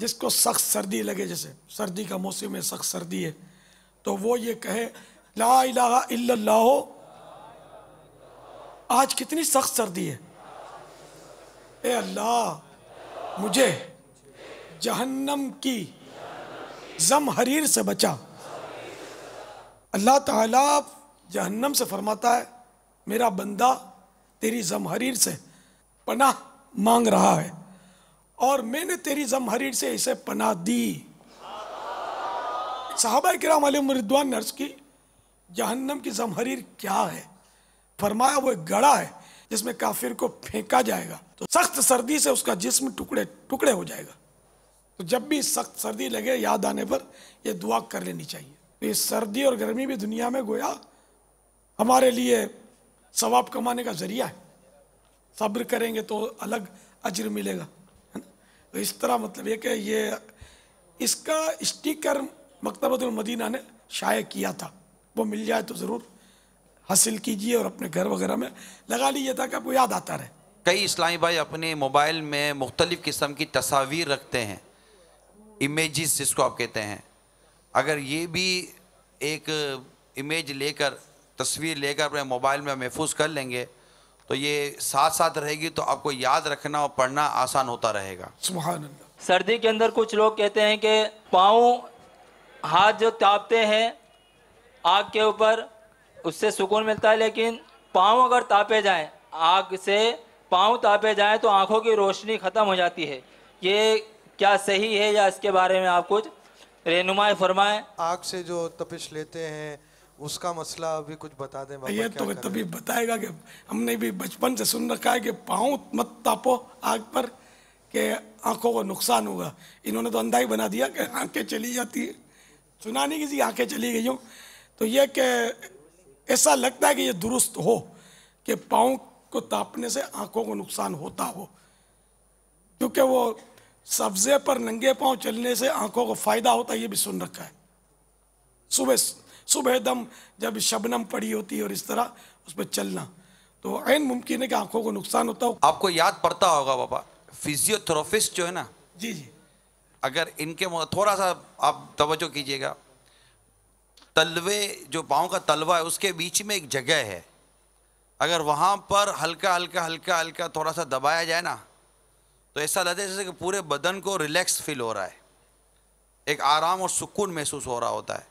जिसको सख्त सर्दी लगे, जैसे सर्दी का मौसम में सख्त सर्दी है, तो वो ये कहे ला इलाहा इल्लल्लाह। आज कितनी सख्त सर्दी है, ए अल्लाह मुझे जहन्नम की जमहरीर से बचा। अल्लाह ताला जहन्नम से फरमाता है मेरा बंदा तेरी जमहरीर से पनाह मांग रहा है और मैंने तेरी जमहरीर से इसे पनाह दी। सहाबा किराम अलैहिम रिदवान ने अर्ज़ की जहन्नम की जमहरीर क्या है? फरमाया वो एक गड़ा है जिसमें काफिर को फेंका जाएगा तो सख्त सर्दी से उसका जिस्म टुकड़े टुकड़े हो जाएगा। तो जब भी सख्त सर्दी लगे याद आने पर ये दुआ कर लेनी चाहिए। तो ये सर्दी और गर्मी भी दुनिया में गोया हमारे लिए सवाब कमाने का जरिया है। सब्र करेंगे तो अलग अज्र मिलेगा, है ना। तो इस तरह मतलब ये कि ये इसका स्टिकर मकतबतुल मदीना ने शाये किया था, वो मिल जाए तो ज़रूर हासिल कीजिए और अपने घर वगैरह में लगा लीजिए ताकि आपको याद आता रहे। कई इस्लामी भाई अपने मोबाइल में मुख्तलिफ़ किस्म की तस्वीर रखते हैं, इमेजेस जिसको आप कहते हैं। अगर ये भी एक इमेज लेकर, तस्वीर लेकर अपने मोबाइल में महफूज कर लेंगे तो ये साथ साथ रहेगी तो आपको याद रखना और पढ़ना आसान होता रहेगा। सुभान अल्लाह। सर्दी के अंदर कुछ लोग कहते हैं कि पाँव हाथ जो तापते हैं आग के ऊपर उससे सुकून मिलता है, लेकिन पाँव अगर तापे जाएं, आग से पाँव तापे जाएं तो आँखों की रोशनी ख़त्म हो जाती है। ये क्या सही है या इसके बारे में आप कुछ रहनुमाई फरमाएं। आग से जो तपिश लेते हैं उसका मसला अभी कुछ बता दें बाबा। ये तो तभी बताएगा कि हमने भी बचपन से सुन रखा है कि पाँव मत तापो आग पर कि आंखों को नुकसान होगा। इन्होंने तो अंधा ही बना दिया कि आंखें चली जाती है, सुना नहीं किसी आंखें चली गई हो। तो ये कि ऐसा लगता है कि ये दुरुस्त हो कि पाँव को तापने से आंखों को नुकसान होता हो, क्योंकि वो सब्जे पर नंगे पाँव चलने से आंखों को फायदा होता है, ये भी सुन रखा है। सुबह दम जब शबनम पड़ी होती है और इस तरह उस पर चलना तो ऐन मुमकिन है कि आंखों को नुकसान होता हो। आपको याद पड़ता होगा बाबा, फिजियोथेरेपिस्ट जो है ना, जी जी, अगर इनके थोड़ा सा आप तवज्जो कीजिएगा, तलवे जो पाँव का तलवा है उसके बीच में एक जगह है, अगर वहाँ पर हल्का हल्का हल्का हल्का थोड़ा सा दबाया जाए ना तो ऐसा लगता है जैसे कि पूरे बदन को रिलैक्स फील हो रहा है, एक आराम और सुकून महसूस हो रहा होता है।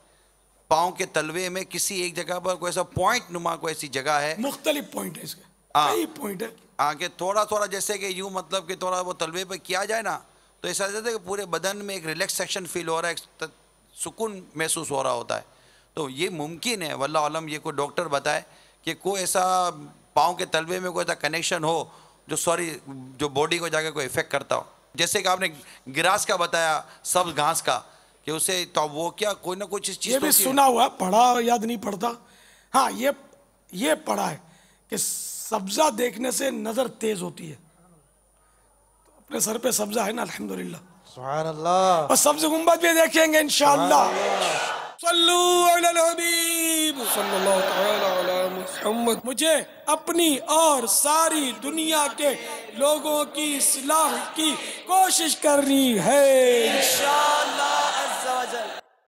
पाँव के तलवे में किसी एक जगह पर कोई ऐसा पॉइंट नुमा कोई ऐसी जगह है, मुख्तलिफ पॉइंट है इसके, कई पॉइंट है। आगे थोड़ा थोड़ा जैसे कि यूँ मतलब कि थोड़ा वो तलवे पर किया जाए ना तो ऐसा लगता है कि पूरे बदन में एक रिलैक्सेशन फील हो रहा है, एक सुकून महसूस हो रहा होता है। तो ये मुमकिन है, वल्लाह आलम, ये कोई डॉक्टर बताए कि कोई ऐसा पाँव के तलवे में कोई ऐसा कनेक्शन हो जो बॉडी को जाकर कोई इफेक्ट करता हो। जैसे कि आपने ग्रास का बताया, सब्ज घास का, कि उसे तो वो क्या कोई ना कोई चीज़ ये भी सुना हुआ, पढ़ा याद नहीं पड़ता। हाँ, ये पढ़ा है कि सब्जा देखने से नजर तेज होती है। तो अपने सर पे सब्जा है ना, अल्हम्दुलिल्लाह, सुभान अल्लाह। और सब्ज गुंबद भी देखेंगे इंशाअल्लाह। सल्लु अला नबी सल्लल्लाहु तआला अला मुहम्मद। मुझे अपनी और सारी दुनिया के लोगों की इस्लाह की कोशिश करनी है इंशाअल्लाह।